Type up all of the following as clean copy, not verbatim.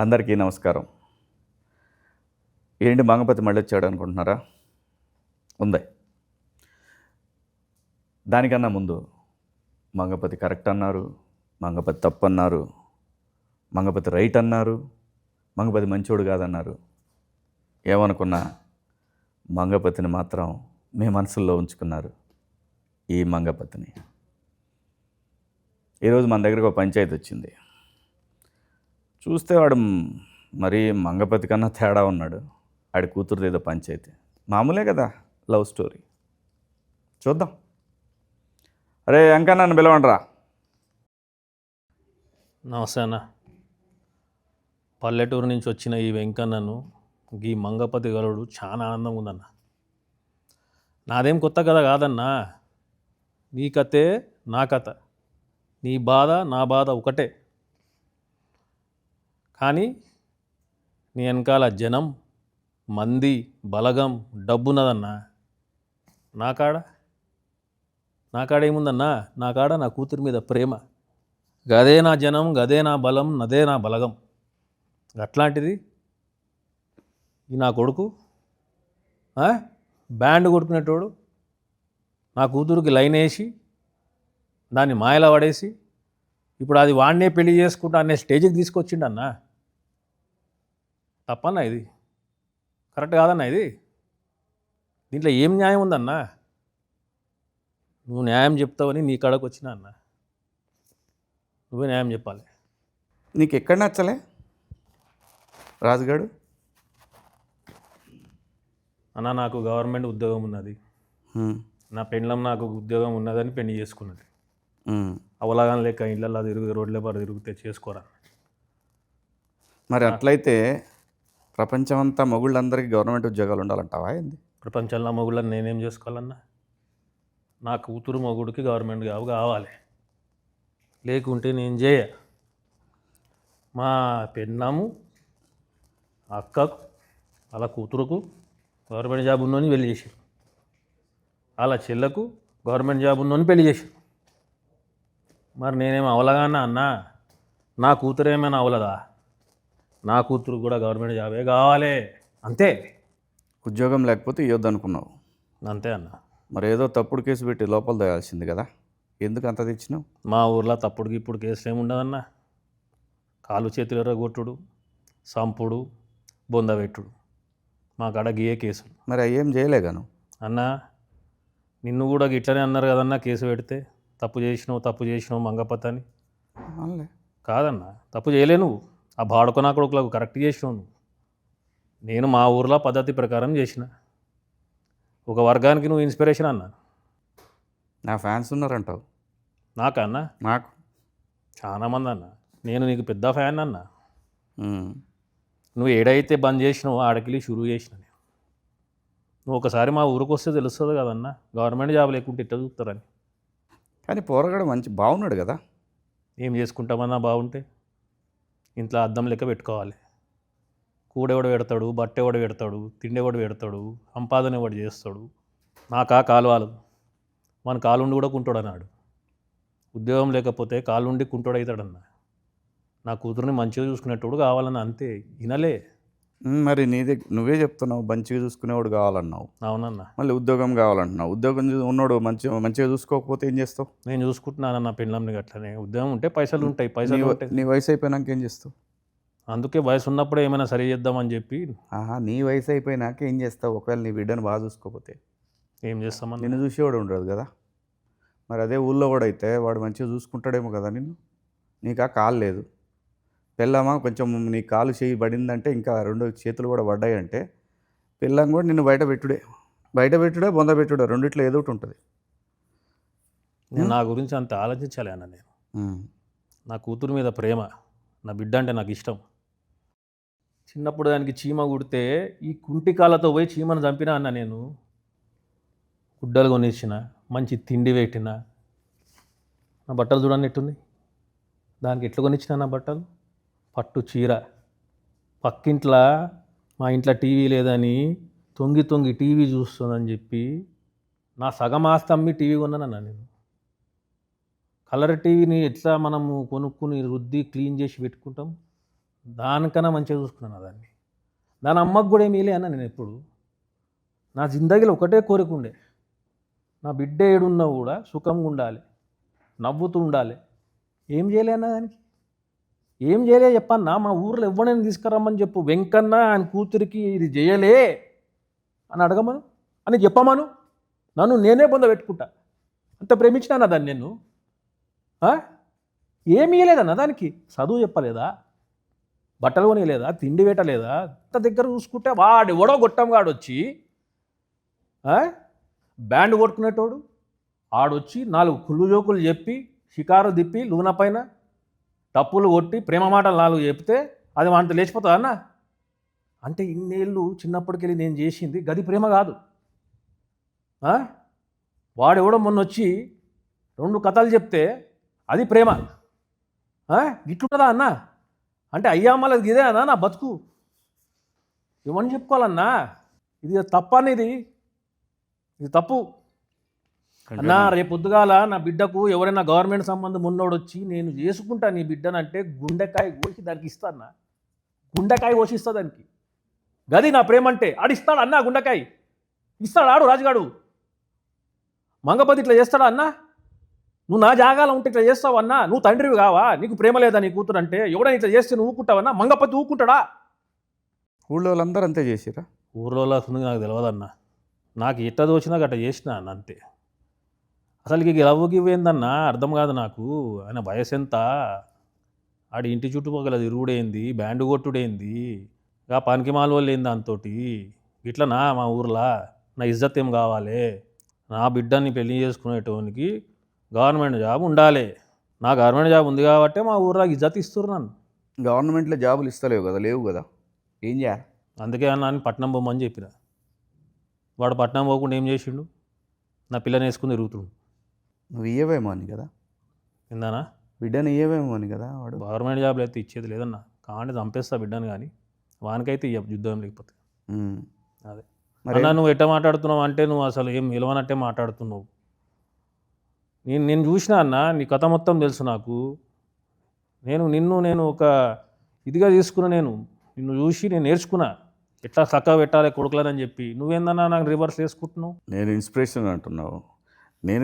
అందరికీ నమస్కారం. ఏంటి మంగపతి మళ్ళీ వచ్చాడు అనుకుంటున్నారా? ఉంది. దానికన్నా ముందు మంగపతి కరెక్ట్ అన్నారు, మంగపతి తప్పు అన్నారు, మంగపతి రైట్ అన్నారు, మంగపతి మంచోడు కాదన్నారు. ఏమనుకున్నా మంగపతిని మాత్రం మీ మనసుల్లో ఉంచుకున్నారు. ఈ మంగపతిని ఈరోజు మన దగ్గరకు ఒక పంచాయతీ వచ్చింది. చూస్తే వాడు మరీ మంగపతి కన్నా తేడా ఉన్నాడు. ఆడి కూతురుది ఏదో పంచాయతీ. మామూలే కదా, లవ్ స్టోరీ. చూద్దాం. అరే అంకా, నన్ను పిలవండి రా. నమస్తే అన్న. పల్లెటూరు నుంచి వచ్చిన ఈ వెంకన్నను ఈ మంగపతి గలుడు చాలా ఆనందంగా ఉందన్న. నాదేం కొత్త కథ కాదన్నా. నీ కథే నా కథ, నీ బాధ నా బాధ ఒకటే. కానీ నీ వెనకాల జనం, మంది, బలగం, డబ్బున్నదన్నా. నా కాడ ఏముందన్నా? నా కాడ నా కూతురి మీద ప్రేమ. గదే నా జనం, గదే నా బలం, నదే నా బలగం. అట్లాంటిది ఈ నా కొడుకు బ్యాండ్ కొట్టుకునేటోడు నా కూతురికి లైన్ వేసి దాన్ని మాయలా పడేసి ఇప్పుడు అది వాడినే పెళ్లి చేసుకుంటా అనే స్టేజ్కి తీసుకొచ్చిండన్న. తప్పన్నా ఇది? కరెక్ట్ కాదన్నా ఇది? దీంట్లో ఏం న్యాయం ఉందన్నా? నువ్వు న్యాయం చెప్తావని నీ కాడకు వచ్చినా అన్న. నువ్వే న్యాయం చెప్పాలి. నీకు ఎక్కడ నచ్చలే రాజుగాడు? అన్న, నాకు గవర్నమెంట్ ఉద్యోగం ఉన్నది. నా పెండ్లం నాకు ఉద్యోగం ఉన్నదని పెళ్లి చేసుకున్నది. అవలాగానే లేక ఇళ్ళల్లో తిరుగు, రోడ్ల పాటు తిరిగితే చేసుకోరా. మరి అట్లయితే ప్రపంచమంతా మొగుళ్ళందరికీ గవర్నమెంట్ ఉద్యోగాలు ఉండాలంటావా ఏంది? ప్రపంచంలో మొగుళ్ళని నేనేం చేసుకోవాలన్నా? నా కూతురు మొగుడికి గవర్నమెంట్ జాబ్ కావాలి, లేకుంటే నేను చేయ. మా పెన్నాము అక్కకు వాళ్ళ కూతురుకు గవర్నమెంట్ జాబ్ ఉన్నోని పెళ్లి చేశారు, వాళ్ళ చెల్లకు గవర్నమెంట్ జాబ్ ఉన్నోని పెళ్లి చేశారు. మరి నేనేమో అవలగానా అన్నా? నా కూతురు ఏమైనా అవలదా? నా కూతురు కూడా గవర్నమెంట్ జాబే కావాలి, అంతే. ఉద్యోగం లేకపోతే ఇవ్వద్దు అనుకున్నావు, అంతే అన్న. మరి ఏదో తప్పుడు కేసు పెట్టి లోపల తోయాల్సింది కదా, ఎందుకు అంత తెచ్చినావు? మా ఊర్లో తప్పుడుకి ఇప్పుడు కేసులు ఏమి ఉండదన్న. కాలు చేతులు ఎర్రగొట్టుడు, సంపుడు, బొందబెట్టుడు, మా కాడ గియే కేసులు. మరి అయ్యేం చేయలేగాను అన్న. నిన్ను కూడా ఇట్లనే అన్నారు కదన్న, కేసు పెడితే తప్పు చేసినావు మంగపతి అని. కాదన్న, తప్పు చేయలే నువ్వు. ఆ బాడుకొనా కొడుకులకు కరెక్ట్ చేసినావు నువ్వు. నేను మా ఊర్లో పద్ధతి ప్రకారం చేసిన. ఒక వర్గానికి నువ్వు ఇన్స్పిరేషన్ అన్న. నా ఫ్యాన్స్ ఉన్నారంటావు? నాకా అన్న? నాకు చాలామంది అన్న. నేను నీకు పెద్ద ఫ్యాన్ అన్న. నువ్వు ఏడైతే బంద్ చేసినావు ఆడకెళ్ళి షురూ చేసిన నేను. నువ్వు ఒకసారి మా ఊరికి వస్తే తెలుస్తుంది కదన్న, గవర్నమెంట్ జాబ్ లేకుంటే ఎట్లా చూస్తారని. కానీ పోరగాడు మంచి బాగున్నాడు కదా. ఏం చేసుకుంటామన్నా బాగుంటే? ఇంట్లో అద్దం లెక్క పెట్టుకోవాలి. కూడెవడు పెడతాడు, బట్టెవడు పెడతాడు, తిండెవడు పెడతాడు, సంపాదన ఎవడు చేస్తాడు. నాకా కాలువాలు మన కాలుండి కూడా కుంటాడు అన్నాడు. ఉద్యోగం లేకపోతే కాలుండి కుంటాడు అవుతాడన్న. నా కూతురుని మంచిగా చూసుకునేటోడు కావాలన్న, అంతే. వినలే. మరి నువ్వే చెప్తున్నావు మంచిగా చూసుకునేవాడు కావాలన్నావు. అవునన్న. మళ్ళీ ఉద్యోగం కావాలంటున్నావు. ఉద్యోగం ఉన్నాడు మంచిగా చూసుకోకపోతే ఏం చేస్తావు? నేను చూసుకుంటున్నానన్న పెళ్ళంని అట్లనే. ఉద్యోగం ఉంటే పైసలు ఉంటాయి, పైసలు ఉంటాయి. నీ వయసు అయిపోయినాక ఏం చేస్తావు? అందుకే వయసు ఉన్నప్పుడే ఏమైనా సరి చేద్దామని చెప్పి. నీ వయసు అయిపోయినాక ఏం చేస్తావు? ఒకవేళ నీ బిడ్డను బాగా చూసుకోకపోతే ఏం చేస్తామని? నిన్ను చూసేవాడు ఉండదు కదా. మరి అదే ఊళ్ళో కూడా అయితే వాడు మంచిగా చూసుకుంటాడేమో కదా నిన్ను. నీకు ఆ కాలు లేదు, పిల్లమా కొంచెం నీ కాలు చేయి పడిందంటే, ఇంకా రెండు చేతులు కూడా పడ్డాయంటే పిల్లం కూడా నిన్ను బయట పెట్టుడే బొంద పెట్టుడే, రెండిట్లో ఏదో ఒకటి ఉంటుంది. నా గురించి అంత ఆలోచించాలి అన్న నేను. నా కూతురు మీద ప్రేమ, నా బిడ్డ అంటే నాకు ఇష్టం. చిన్నప్పుడు దానికి చీమ కుడితే ఈ కుంటి కాళ్ళతో పోయి చీమను చంపినా అన్న నేను. గుడ్డలు కొనిచ్చిన, మంచి తిండి పెట్టిన. నా బట్టలు చూడండి ఎట్టుంది. దానికి ఎట్లా కొనిచ్చిన నా బట్టలు? పట్టు చీర. పక్కింట్లో మా ఇంట్లో టీవీ లేదని తొంగి టీవీ చూస్తుందని చెప్పి నా సగం ఆస్తి అమ్మి టీవీ కొన్నానన్నా నేను. కలర్ టీవీని ఎట్లా మనము కొనుక్కుని రుద్ది క్లీన్ చేసి పెట్టుకుంటాం, దానికన్నా మంచిగా చూసుకున్నాను దాన్ని. దాని అమ్మకు కూడా ఏమీ అన్న నేను ఎప్పుడు. నా జిందగీలో ఒకటే కోరిక ఉండే, నా బిడ్డ ఏడున్నా కూడా సుఖంగా ఉండాలి, నవ్వుతూ ఉండాలి. ఏం చేయలే అన్న దానికి, ఏం చేయలే చెప్పన్నా. మా ఊర్లో ఎవరైనా తీసుకురమ్మని చెప్పు, వెంకన్న ఆయన కూతురికి ఇది చేయలే అని అడగమను అని చెప్పమను, నన్ను నేనే పొందబెట్టుకుంటా. అంత ప్రేమించినా దాన్ని నేను. ఏమి ఇయ్యలేదన్న దానికి, చదువు చెప్పలేదా, బట్టలు కొనియలేదా, తిండి పెట్టలేదా. అంత దగ్గర చూసుకుంటే వాడు ఎవడో గొట్టంగాడు వచ్చి బ్యాండ్ కొట్టుకునేటోడు ఆడొచ్చి 4 కుళ్ళు జోకులు చెప్పి షికారు తిప్పి లూన పైన టప్పులు కొట్టి ప్రేమ మాటలు 4 చెప్తే అది వాంత లేచిపోతుంది అన్న. అంటే ఇన్నేళ్ళు చిన్నప్పటికెళ్ళి నేను చేసింది గది ప్రేమ కాదు. వాడెవడో మొన్న వచ్చి 2 కథలు చెప్తే అది ప్రేమ. గిట్లుంటుందా అన్న? అంటే అయ్యా మళ్ళీ ఇదే అన్నా నా బతుకు. ఇవన్నీ చెప్పుకోవాలన్నా, ఇది తప్పనేది, ఇది తప్పు అన్నా. రేపు పొద్దుగాల నా బిడ్డకు ఎవరైనా గవర్నమెంట్ సంబంధం ఉన్నోడు వచ్చి నేను చేసుకుంటా నీ బిడ్డనంటే గుండెకాయ కోసి దానికి ఇస్తానా, గుండెకాయ కోసి ఇస్తా దానికి. గది నా ప్రేమ అంటే. ఆడిస్తాడు అన్నా, గుండెకాయ ఇస్తాడు ఆడు రాజుగాడు. మంగపతి ఇట్లా చేస్తాడా అన్నా? నువ్వు నా జాగాలో ఉంటే ఇట్లా చేస్తావు అన్నా? నువ్వు తండ్రివి కావా? నీకు ప్రేమ లేదా నీ కూతురు అంటే? ఎవడైనా ఇట్లా చేస్తే నువ్వు ఊకుంటావన్నా? మంగపతి ఊకుంటాడా? ఊళ్ళో వాళ్ళందరూ అంతే చేసిరా? ఊర్లో వస్తుంది నాకు తెలియదన్నా. నాకు ఎట్ట దోచినా గట్ట చేసిన అన్న అంతే. అసలుకి లవ్వుకి ఇవ్వేందన్నా అర్థం కాదు నాకు. ఆయన వయసు ఎంత, ఆడి ఇంటి చుట్టుపక్కల తిరుగుడేంది, బ్యాండ్ కొట్టుడేంది, ఇక పనికి మాల వాళ్ళు ఏంది దాంతోటి. ఇట్లనా మా ఊర్లో నా ఇజ్జత్ ఏం కావాలి? నా బిడ్డని పెళ్లి చేసుకునేటోనికి గవర్నమెంట్ జాబ్ ఉండాలి. నా గవర్నమెంట్ జాబ్ ఉంది కాబట్టి మా ఊర్లో ఇజ్జత్ ఇస్తున్నారు నన్ను. గవర్నమెంట్లో జాబులు ఇస్తలేవు కదా, లేవు కదా, ఏం చేయాలి? అందుకే అన్న అని పట్నం పోమని చెప్పిన. వాడు పట్నం పోకుండా ఏం చేసిండు, నా పిల్లని వేసుకుని తిరుగుతుండు. నువ్వు ఇయ్యవేమో అని కదా, ఏందన్నా? బిడ్డని ఇయ్యవేమో అని కదా వాడు. గవర్నమెంట్ జాబ్లు అయితే ఇచ్చేది లేదన్నా. కాంటే చంపేస్తా బిడ్డను, కానీ వానికైతే ఇయ్య యుద్ధం లేకపోతే. అదే అన్నా, నువ్వు ఎట్ట మాట్లాడుతున్నావు అంటే నువ్వు అసలు ఏం నిలవనట్టే మాట్లాడుతున్నావు. నేను చూసినా అన్న, నీ కథ మొత్తం తెలుసు నాకు. నిన్ను ఒక ఇదిగా తీసుకున్నా. నిన్ను చూసి నేను నేర్చుకున్నా ఎట్లా చక్కగా పెట్టాలి కొడుకులని చెప్పి. నువ్వేందన్నా నాకు రివర్స్ వేసుకుంటున్నావు? నేను ఇన్స్పిరేషన్ అంటున్నావు. నేను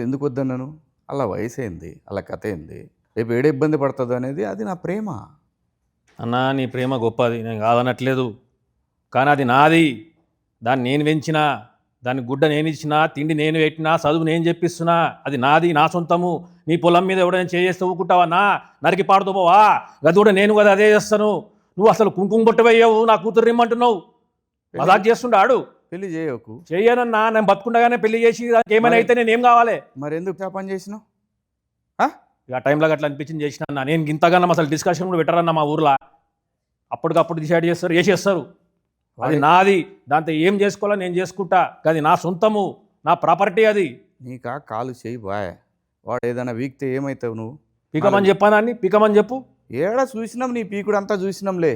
ఎందుకు వద్దన్నాను? అలా వయసు ఏంది, అలా కథ ఏంది, రేపు ఏడే ఇబ్బంది పడుతుంది అనేది అది నా ప్రేమ. అన్నా నీ ప్రేమ గొప్పది, నేను కాదనట్లేదు. కానీ అది నాది. దాన్ని నేను పెంచినా, దాని గుడ్డ నేను ఇచ్చినా, తిండి నేను పెట్టినా, చదువు నేను చెప్పిస్తున్నా. అది నాది, నా సొంతము. నీ పొలం మీద ఎవడైనా చేస్తే ఊకుంటావన్నా? నరికి పాడుతూ పోవా? గది కూడా నేను కదా అదే చేస్తాను. నువ్వు అసలు కుంకుమ బొట్టవయ్యావు, నా కూతురు ఇమ్మంటున్నావు. మజాక్ చేస్తుండాడు. పెళ్లి చేయకు. చెయ్యనన్నా, నేను బతుకుండగానే పెళ్లి చేసి ఏమైనా అయితే నేను ఏం కావాలి? మరి ఎందుకు పని చేసినావు? ఇక టైంలో అట్లా అనిపించింది చేసిన అన్న. నేను ఇంతగానో అసలు డిస్కషన్ కూడా పెట్టారన్న మా ఊర్లో. అప్పటికప్పుడు డిసైడ్ చేస్తారు, చేసేస్తారు. అది నాది, దాంతో ఏం చేసుకోవాలో నేను చేసుకుంటా. అది నా సొంతము, నా ప్రాపర్టీ. అది నీకా కాలు చేయి బాయ్. వాడు ఏదైనా వీక్తే ఏమవుతావు నువ్వు? పీకమని చెప్పానాన్ని, పీకమని చెప్పు. ఏడా చూసినాం, నీ పీకుడు అంతా చూసినాంలే.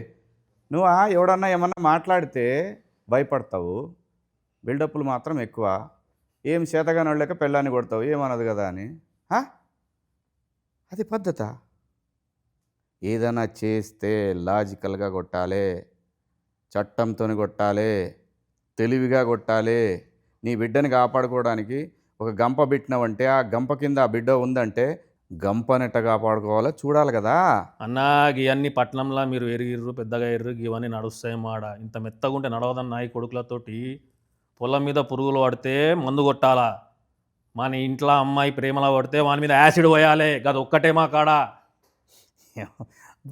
నువ్వు ఎవడన్నా ఏమన్నా మాట్లాడితే భయపడతావు, బిల్డప్లు మాత్రం ఎక్కువ. ఏం చేతగాని వాళ్ళక పెళ్ళాన్ని కొడతావు, ఏమన్నది కదా అని. అది పద్ధత? ఏదైనా చేస్తే లాజికల్గా కొట్టాలి, చట్టంతో కొట్టాలి, తెలివిగా కొట్టాలి. నీ బిడ్డని కాపాడుకోవడానికి ఒక గంప పెట్టినావంటే ఆ గంప కింద ఆ బిడ్డ ఉందంటే గంపనెట్ట కాపాడుకోవాలో చూడాలి కదా అన్నా. ఇవన్నీ పట్నంలో మీరు ఎరిగిర్రు, పెద్దగా ఎర్రు, ఇవన్నీ నడుస్తాయి మాడ. ఇంత మెత్తగుంటే నడవదన్నా. ఈ కొడుకులతోటి పొలం మీద పురుగులు పడితే మందు కొట్టాలా? మన ఇంట్లో అమ్మాయి ప్రేమలో పడితే వాని మీద యాసిడ్ పోయాలి. గది ఒక్కటే మా కాడ.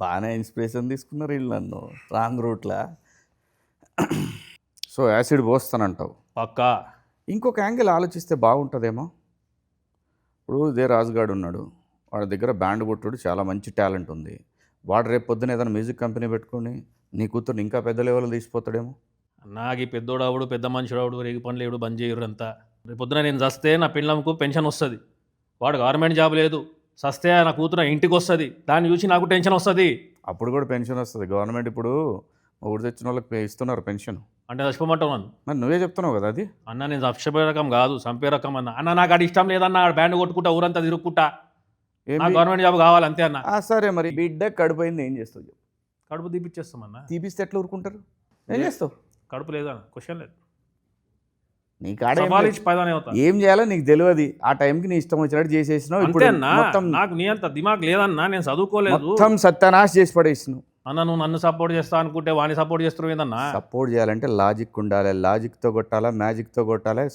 బాగానే ఇన్స్పిరేషన్ తీసుకున్నారు వీళ్ళు నన్ను రాంగ్ రూట్లా. సో యాసిడ్ పోస్తానంటావు? పక్కా. ఇంకొక యాంగిల్ ఆలోచిస్తే బాగుంటుందేమో. ఇప్పుడు ఇదే రాజుగాడు ఉన్నాడు, వాడి దగ్గర బ్యాండ్ కొట్టుడు చాలా మంచి టాలెంట్ ఉంది. వాడు రేపు పొద్దున ఏదైనా మ్యూజిక్ కంపెనీ పెట్టుకొని నీ కూతుర్ని ఇంకా పెద్ద లెవెల్లో తీసిపోతాడేమో. నాకు ఈ పెద్దోడావుడు, పెద్ద మనిషిరావుడు, రేగి పనులు ఏడు బంద్ చేయరు అంతా. రేపు పొద్దున నేను చస్తే నా పిల్లలకు పెన్షన్ వస్తుంది. వాడు గవర్నమెంట్ జాబ్ లేదు, చస్తే నా కూతురు ఇంటికి వస్తుంది. దాన్ని చూసి నాకు టెన్షన్ వస్తుంది. అప్పుడు కూడా పెన్షన్ వస్తుంది. గవర్నమెంట్ ఇప్పుడు ఊరు తెచ్చిన వాళ్ళకి ఇస్తున్నారు పెన్షన్. అంటే చచ్చిపోమంటావు నన్ను? మరి నువ్వే చెప్తున్నావు కదా అది. అన్న నేను చచ్చిపోయే రకం కాదు, చంపే రకం అన్న నాకు అది ఇష్టం లేదన్న. బ్యాండ్ కొట్టుకుంటా ఊరంతా తిరుగుకుంటా. నా గవర్నమెంట్ జాబ్ కావాలి అంతే అన్న. సరే మరి బిడ్డ కడిపోయింది ఏం చేస్తావు? కడుపు తీపిచ్చేస్తామన్నా. తీపిస్తే ఎట్లా ఊరుకుంటారు? ఏం చేస్తావు? కడుపు లేదా క్వశ్చన్ లేదు. నీ కాడ ఏం సవాల్ లేదు. ఇచ్చి పైదానే అవుతా ఏం చేయాలో నీకు తెలియదు. ఆ టైంకి నీ ఇష్టం వచ్చినట్టు చేసేసినావు. అంతే ఇప్పుడు అన్నా. మొత్తం నాకు నీ అంత దిమాగ్ లేదన్నా, నేను చదువుకోలేదు మొత్తం సత్యానాశ చేసి పడేసినావు. అన్న. నువ్వు నన్ను సపోర్ట్ చేస్తా అనుకుంటే వాడిని సపోర్ట్ చేస్తున్నావు ఏందన్నా? సపోర్ట్ చేయాలంటే లాజిక్ ఉండాలి. లాజిక్తో కొట్టాలా, మ్యాజిక్తో కొట్టాలి,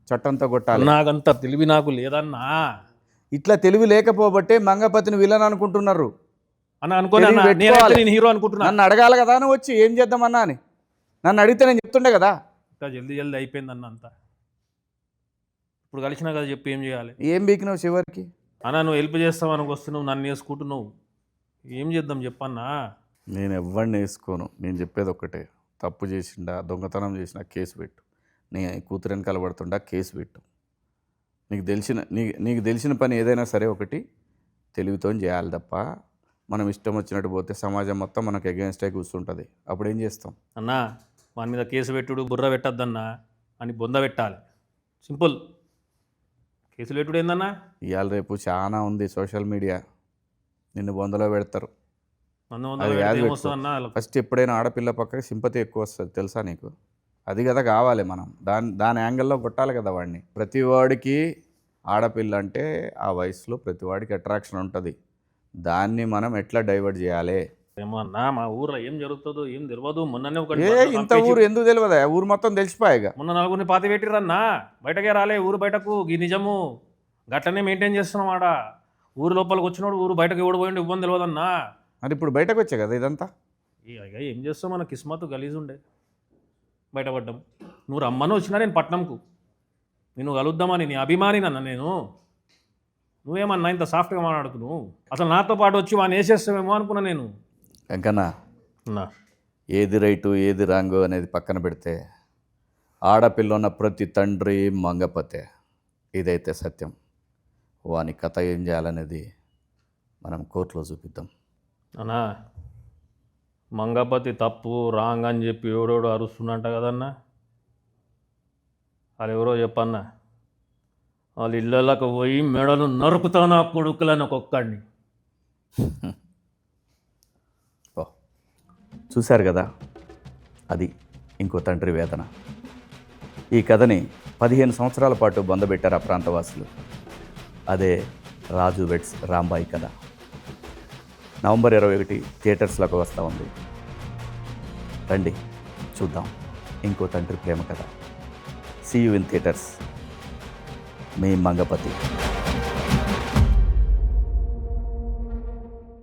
చట్టంతో కొట్టాలి. నాకంత తెలివి నాకు లేదన్నా. ఇట్లా తెలివి లేకపోబట్టే మంగపతిని విలన్ అనుకుంటున్నారు. అన్న అనుకోని తెలివి అన్న, పెట్టుకోవాలి. నేనైతే నేను హీరో అనుకుంటున్నా. నన్ను అడగాలి కదా అని వచ్చి ఏం చేద్దామన్నా అని. నన్ను అడిగితే నేను చెప్తుండే కదా. ఇంకా జల్దీ అయిపోయింది అన్న అంతా. ఇప్పుడు కలిసినా కదా చెప్పి ఏం చేయాలి? ఏం బీకినావు చివరికి? అన్న నువ్వు హెల్ప్ చేస్తావని వస్తున్నావు, నన్ను వేసుకుంటున్నావు, ఏం చేద్దాం చెప్పన్నా? నేను ఎవరిని వేసుకోను. నేను చెప్పేది ఒక్కటే, తప్పు చేసిండా, దొంగతనం చేసినా కేసు పెట్టు. నీ కూతురని కలబడుతుండా కేసు పెట్టు. నీకు తెలిసిన పని ఏదైనా సరే ఒకటి తెలివితో చేయాలి తప్ప మనం ఇష్టం వచ్చినట్టు పోతే సమాజం మొత్తం మనకు అగేన్స్టే కూర్చుంటుంది. అప్పుడు ఏం చేస్తాం? అన్నా వాని మీద కేసు పెట్టుడు, బుర్ర పెట్టద్దన్నా అని బొంద పెట్టాలి. సింపుల్. కేసులు పెట్టుడు ఏందన్నా? ఇవాళ రేపు చాలా ఉంది సోషల్ మీడియా, నిన్ను బొందలో పెడతారు. నన్ను ఏమొస్తుందన్నా? ఫస్ట్ ఎప్పుడైనా ఆడపిల్ల పక్కకి సింపతి ఎక్కువ వస్తుంది తెలుసా నీకు? అది కదా కావాలి మనం. దాని యాంగిల్లో కొట్టాలి కదా వాడిని. ప్రతి వాడికి ఆడపిల్ల అంటే ఆ వయసులో ప్రతి వాడికి అట్రాక్షన్ ఉంటుంది. దాన్ని మనం ఎట్లా డైవర్ట్ చేయాలి? ఏమో అన్నా, మా ఊర్లో ఏం జరుగుతుందో ఏం తెలియదు. మొన్ననే ఇంత ఊరు ఎందుకు తెలియదా? ఊరు మొత్తం తెలిసిపోయాగా. మొన్న నలుగురిని పాతి పెట్టిరన్నా, బయటకే రాలే ఊరు బయటకు. ఈ నిజము గట్లనే మెయింటైన్ చేస్తున్నాం ఆడ. ఊరు లోపలికి వచ్చినోడు ఊరు బయటకు ఎవడు పోయిండు ఇవ్వని తెలియదన్నా. మరి ఇప్పుడు బయటకు వచ్చే కదా ఇదంతా. ఇక ఏం చేస్తావు, మన కిస్మత్ గలీజ్ ఉండే బయటపడ్డాం. నువ్వు రమ్మని వచ్చినా నేను పట్నంకు, నేను కలుద్దామని నీ అభిమాని నన్న నేను. నువ్వేమన్నా ఇంత సాఫ్ట్గా మాట్లాడుతున్నావు? అసలు నాతో పాటు వచ్చి వాడిని వేసేస్తావేమో అనుకున్నా నేను. వెంకన్నా, అన్నా ఏది రైటు ఏది రాంగు అనేది పక్కన పెడితే ఆడపిల్ల ఉన్న ప్రతి తండ్రి మంగపతే. ఇదైతే సత్యం. వాని కథ ఏం చేయాలనేది మనం కోర్టులో చూపిద్దాం. అన్నా మంగపతి తప్పు రాంగ్ అని చెప్పి ఎవడెవడో అరుస్తున్నట్ట కదన్నా. వాళ్ళు ఎవరో చెప్పన్నా, వాళ్ళ ఇళ్ళకి పోయి మెడలు నరుకుతా నా కొడుకులని ఒక్కొక్కడిని. చూశారు కదా, అది ఇంకో తండ్రి వేదన. ఈ కథని 15 సంవత్సరాల పాటు బొందబెట్టారు ఆ ప్రాంతవాసులు. అదే రాజు వెడ్స్ రాంబాయి కథ. నవంబర్ 21 థియేటర్స్లోకి వస్తూ ఉంది. రండి చూద్దాం ఇంకో తండ్రి ప్రేమ కథ. See you in theatres. మీ మంగపతి.